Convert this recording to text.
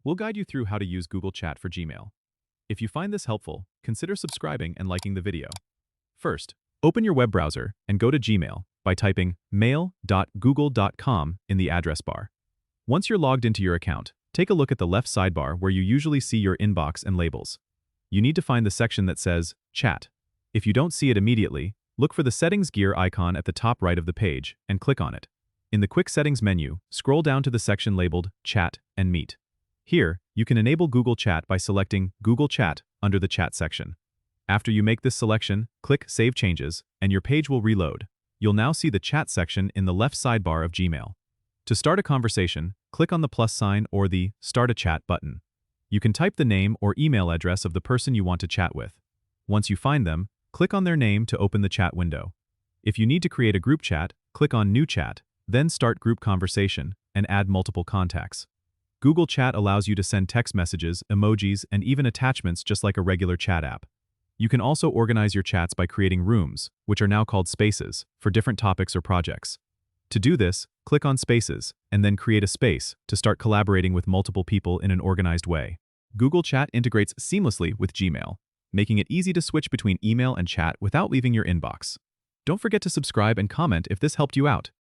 We'll guide you through how to use Google Chat for Gmail. If you find this helpful, consider subscribing and liking the video. First, open your web browser and go to Gmail by typing mail.google.com in the address bar. Once you're logged into your account, take a look at the left sidebar where you usually see your inbox and labels. You need to find the section that says Chat. If you don't see it immediately, look for the settings gear icon at the top right of the page and click on it. In the Quick Settings menu, scroll down to the section labeled Chat and Meet. Here, you can enable Google Chat by selecting Google Chat under the Chat section. After you make this selection, click Save Changes, and your page will reload. You'll now see the Chat section in the left sidebar of Gmail. To start a conversation, click on the plus sign or the Start a Chat button. You can type the name or email address of the person you want to chat with. Once you find them, click on their name to open the chat window. If you need to create a group chat, click on New Chat, then Start Group Conversation, and add multiple contacts. Google Chat allows you to send text messages, emojis, and even attachments just like a regular chat app. You can also organize your chats by creating rooms, which are now called spaces, for different topics or projects. To do this, click on Spaces, and then create a space to start collaborating with multiple people in an organized way. Google Chat integrates seamlessly with Gmail, making it easy to switch between email and chat without leaving your inbox. Don't forget to subscribe and comment if this helped you out.